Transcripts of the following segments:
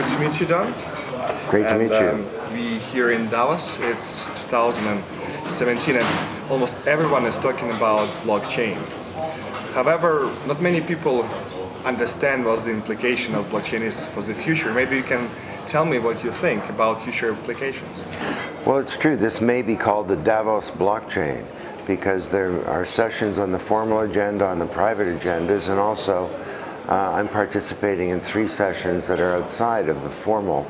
good to meet you, Don. Great to meet you. We here in Davos, it's 2017 and almost everyone is talking about blockchain. However, not many people understand what the implication of blockchain is for the future. Maybe you can tell me what you think about future implications. Well, it's true. This may be called the Davos Blockchain because there are sessions on the formal agenda, on the private agendas, and also I'm participating in 3 sessions that are outside of the formal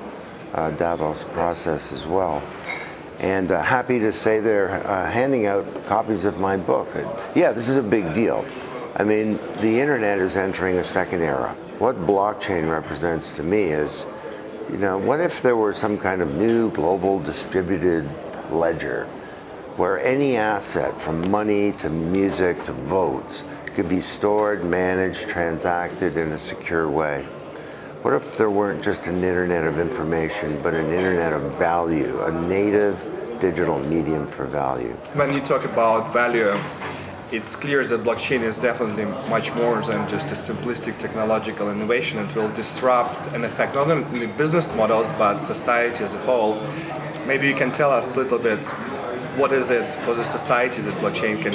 Davos process as well. And happy to say they're handing out copies of my book. Yeah, this is a big deal. I mean, the internet is entering a second era. What blockchain represents to me is, you know, what if there were some kind of new global distributed ledger where any asset from money to music to votes could be stored, managed, transacted in a secure way? What if there weren't just an internet of information, but an internet of value, a native digital medium for value? When you talk about value, it's clear that blockchain is definitely much more than just a simplistic technological innovation. It will disrupt and affect not only business models, but society as a whole. Maybe you can tell us a little bit, what is it for the society that blockchain can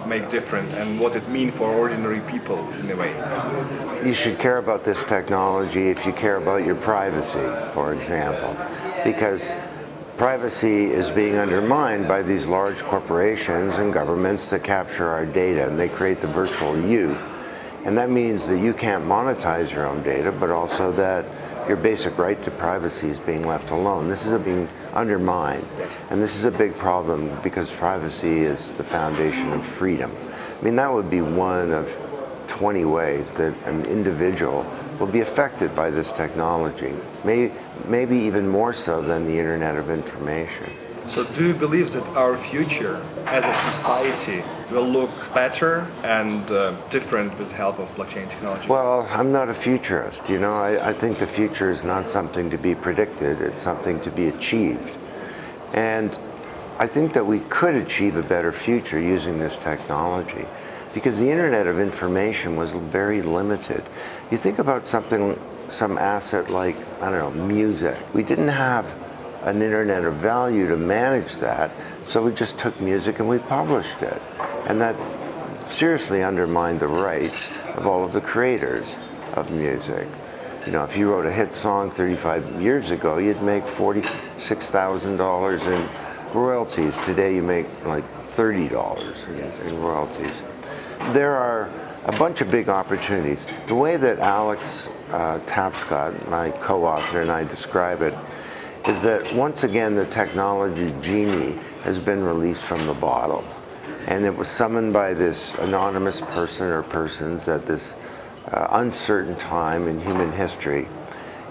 make different and what it means for ordinary people in a way? You should care about this technology if you care about your privacy, for example, because privacy is being undermined by these large corporations and governments that capture our data, and they create the virtual you. And that means that you can't monetize your own data, but also that your basic right to privacy is being left alone. This is being undermined, and this is a big problem because privacy is the foundation of freedom. I mean, that would be one of 20 ways that an individual will be affected by this technology, maybe even more so than the Internet of Information. So do you believe that our future as a society will look better and different with the help of blockchain technology? Well, I'm not a futurist. You know, I think the future is not something to be predicted, it's something to be achieved. And I think that we could achieve a better future using this technology, because the Internet of Information was very limited. You think about some asset like, I don't know, music. We didn't have an Internet of value to manage that, so we just took music and we published it. And that seriously undermined the rights of all of the creators of music. You know, if you wrote a hit song 35 years ago, you'd make $46,000 in royalties. Today you make like $30 in royalties. There are a bunch of big opportunities. The way that Alex Tapscott, my co-author, and I describe it is that once again the technology genie has been released from the bottle. And it was summoned by this anonymous person or persons at this uncertain time in human history.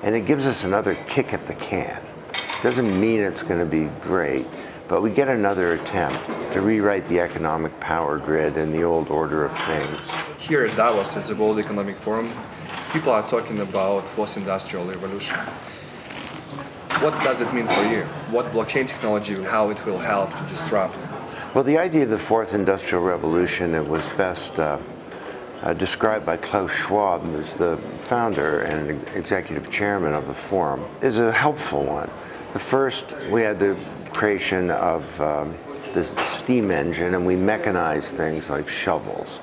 And it gives us another kick at the can. Doesn't mean it's going to be great, but we get another attempt to rewrite the economic power grid and the old order of things. Here at Davos, at the World Economic Forum, people are talking about post-industrial revolution. What does it mean for you? What blockchain technology, how it will help to disrupt? Well, the idea of the fourth industrial revolution, it was best described by Klaus Schwab, who's the founder and executive chairman of the forum, is a helpful one. The first, we had the creation of this steam engine, and we mechanized things like shovels.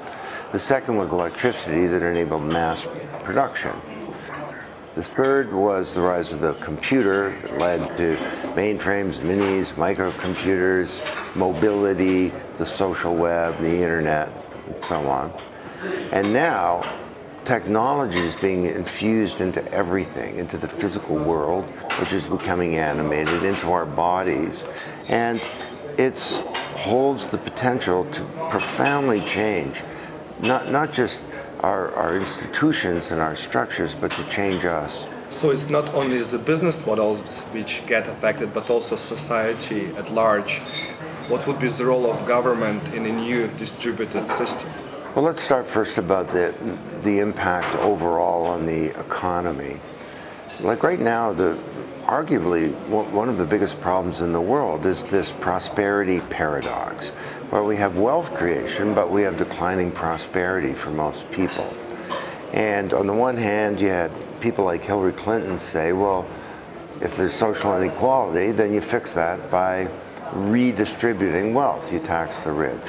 The second was electricity that enabled mass production. The third was the rise of the computer that led to mainframes, minis, microcomputers, mobility, the social web, the internet, and so on. And now, technology is being infused into everything, into the physical world, which is becoming animated, into our bodies. And it holds the potential to profoundly change, not just our institutions and our structures, but to change us. So it's not only the business models which get affected, but also society at large. What would be the role of government in a new distributed system? Well, let's start first about the impact overall on the economy. Like right now, arguably one of the biggest problems in the world is this prosperity paradox, where we have wealth creation, but we have declining prosperity for most people. And on the one hand, you had people like Hillary Clinton say, well, if there's social inequality, then you fix that by redistributing wealth. You tax the rich.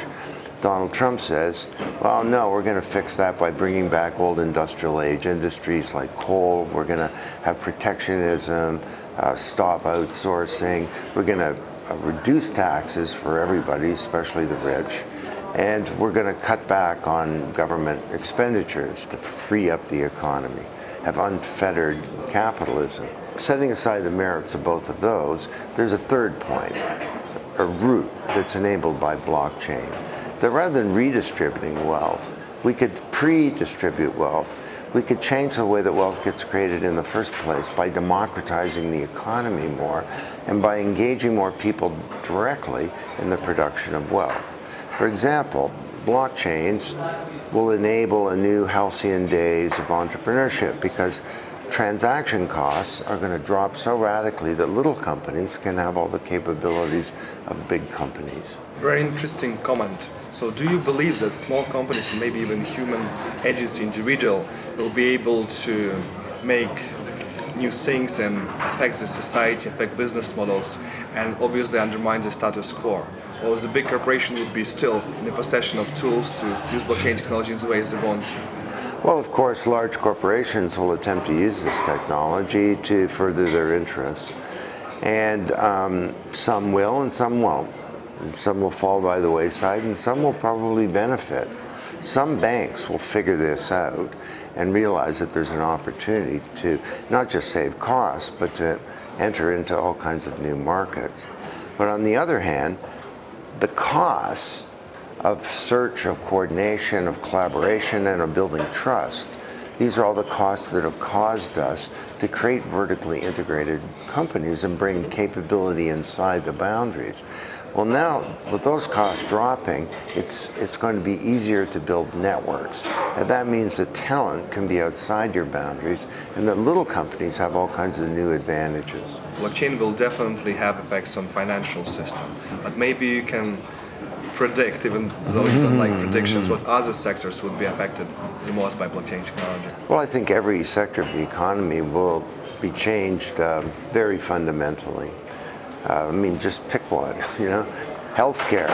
Donald Trump says, well, no, we're going to fix that by bringing back old industrial age industries like coal. We're going to have protectionism, stop outsourcing. We're going to reduce taxes for everybody, especially the rich. And we're going to cut back on government expenditures to free up the economy, have unfettered capitalism. Setting aside the merits of both of those, there's a third point, a route that's enabled by blockchain. That rather than redistributing wealth, we could pre-distribute wealth. We could change the way that wealth gets created in the first place by democratizing the economy more and by engaging more people directly in the production of wealth. For example, blockchains will enable a new halcyon days of entrepreneurship because transaction costs are going to drop so radically that little companies can have all the capabilities of big companies. Very interesting comment. So do you believe that small companies, and maybe even human agency individual, will be able to make new things and affect the society, affect business models, and obviously undermine the status quo? Or the big corporation would be still in the possession of tools to use blockchain technology in the ways they want to? Well, of course, large corporations will attempt to use this technology to further their interests. And some will and some won't. And some will fall by the wayside and some will probably benefit. Some banks will figure this out and realize that there's an opportunity to not just save costs, but to enter into all kinds of new markets. But on the other hand, the costs of search, of coordination, of collaboration, and of building trust, these are all the costs that have caused us to create vertically integrated companies and bring capability inside the boundaries. Well, now, with those costs dropping, it's going to be easier to build networks. And that means that talent can be outside your boundaries and that little companies have all kinds of new advantages. Blockchain will definitely have effects on financial system, but maybe you can predict, even though you don't like predictions, what other sectors would be affected the most by blockchain technology? Well, I think every sector of the economy will be changed very fundamentally. Just pick one, Healthcare.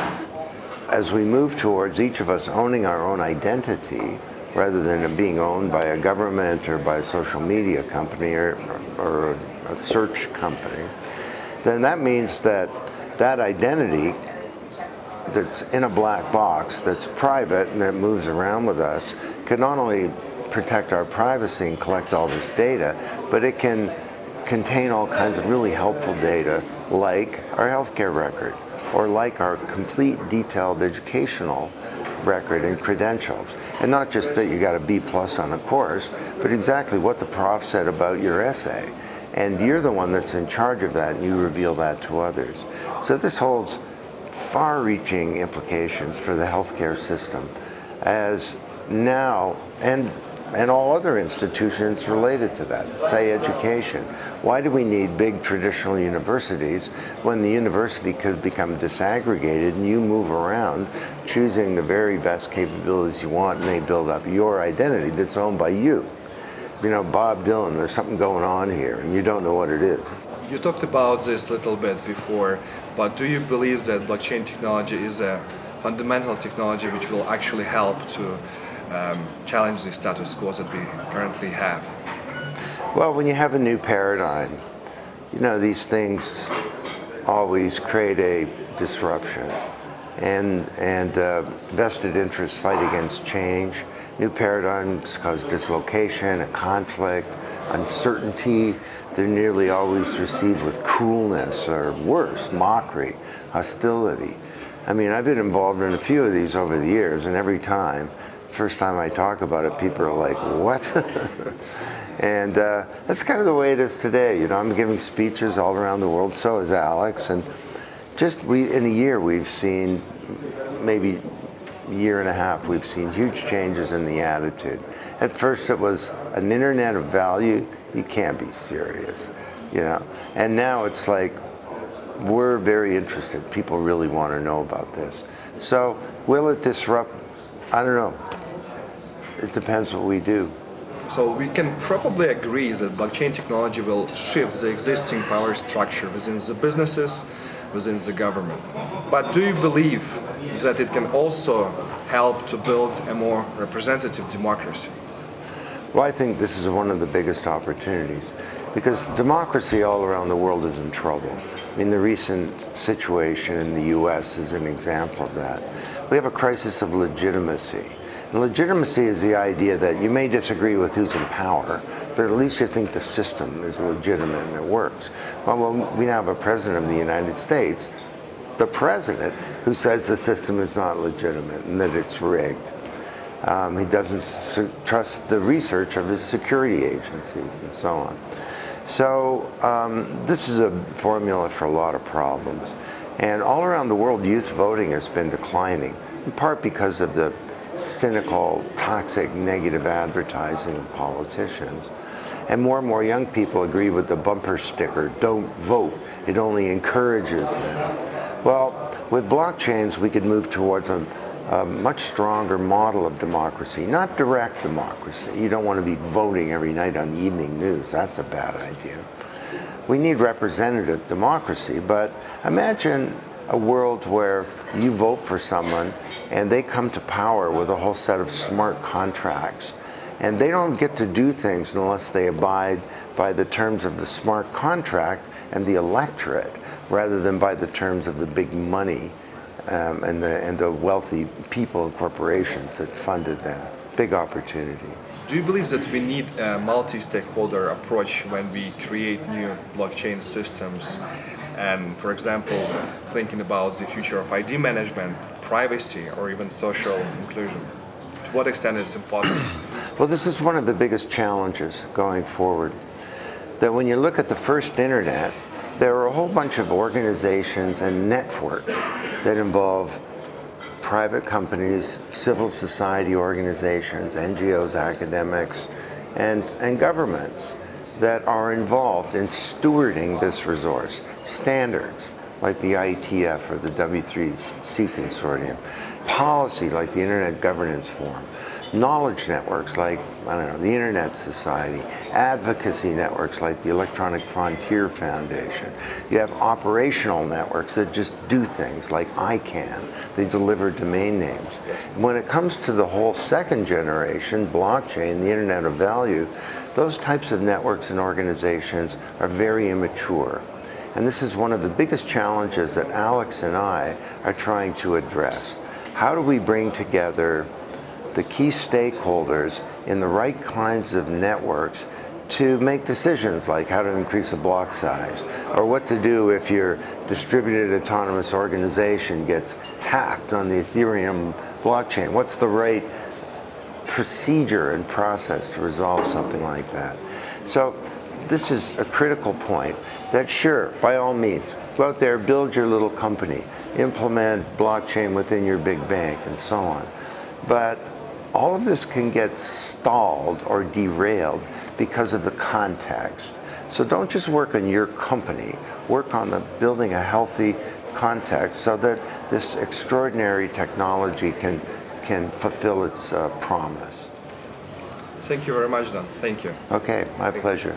As we move towards each of us owning our own identity, rather than it being owned by a government or by a social media company or a search company, then that means that that identity that's in a black box, that's private and that moves around with us, can not only protect our privacy and collect all this data, but it can contain all kinds of really helpful data like our healthcare record or like our complete detailed educational record and credentials. And not just that you got a B+ on a course, but exactly what the prof said about your essay. And you're the one that's in charge of that and you reveal that to others. So this holds far-reaching implications for the healthcare system as now and all other institutions related to that, say education. Why do we need big traditional universities when the university could become disaggregated and you move around choosing the very best capabilities you want and they build up your identity that's owned by you? Bob Dylan, there's something going on here and you don't know what it is. You talked about this a little bit before, but do you believe that blockchain technology is a fundamental technology which will actually help to challenge the status quo that we currently have? Well, when you have a new paradigm, these things always create a disruption, and vested interests fight against change. New paradigms cause dislocation, a conflict, uncertainty. They're nearly always received with coolness or worse, mockery, hostility. I've been involved in a few of these over the years, and every time, first time I talk about it, people are like, what? And that's kind of the way it is today. I'm giving speeches all around the world, so is Alex, and in a year we've seen, maybe a year and a half, we've seen huge changes in the attitude. At first it was an internet of value, you can't be serious, and now it's like, we're very interested. People really want to know about this. So will it disrupt? I don't know. It depends what we do. So we can probably agree that blockchain technology will shift the existing power structure within the businesses, within the government. But do you believe that it can also help to build a more representative democracy? Well, I think this is one of the biggest opportunities because democracy all around the world is in trouble. I mean, the recent situation in the US is an example of that. We have a crisis of legitimacy. And legitimacy is the idea that you may disagree with who's in power, but at least you think the system is legitimate and it works. Well, we now have a president of the United States, the president, who says the system is not legitimate and that it's rigged. He doesn't trust the research of his security agencies and so on. So this is a formula for a lot of problems. And all around the world, youth voting has been declining, in part because of the cynical, toxic, negative advertising of politicians. And more young people agree with the bumper sticker, "Don't vote." It only encourages them. Well, with blockchains, we could move towards a much stronger model of democracy, not direct democracy. You don't want to be voting every night on the evening news. That's a bad idea. We need representative democracy, but imagine a world where you vote for someone and they come to power with a whole set of smart contracts, and they don't get to do things unless they abide by the terms of the smart contract and the electorate, rather than by the terms of the big money and the wealthy people and corporations that funded them. Big opportunity. Do you believe that we need a multi-stakeholder approach when we create new blockchain systems? And for example, thinking about the future of ID management, privacy, or even social inclusion. To what extent is it important? Well, this is one of the biggest challenges going forward. That when you look at the first internet, there are a whole bunch of organizations and networks that involve private companies, civil society organizations, NGOs, academics, and governments that are involved in stewarding this resource. Standards like the IETF or the W3C consortium, policy like the Internet Governance Forum, knowledge networks like, the Internet Society, advocacy networks like the Electronic Frontier Foundation. You have operational networks that just do things like ICANN. They deliver domain names. When it comes to the whole second generation, blockchain, the Internet of Value, those types of networks and organizations are very immature. And this is one of the biggest challenges that Alex and I are trying to address. How do we bring together the key stakeholders in the right kinds of networks to make decisions like how to increase the block size, or what to do if your distributed autonomous organization gets hacked on the Ethereum blockchain? What's the right procedure and process to resolve something like that? So this is a critical point that, sure, by all means, go out there, build your little company, implement blockchain within your big bank, and so on. But all of this can get stalled or derailed because of the context. So don't just work on your company, work on building a healthy context so that this extraordinary technology can fulfill its promise. Thank you very much, Don. Thank you. Okay, my pleasure.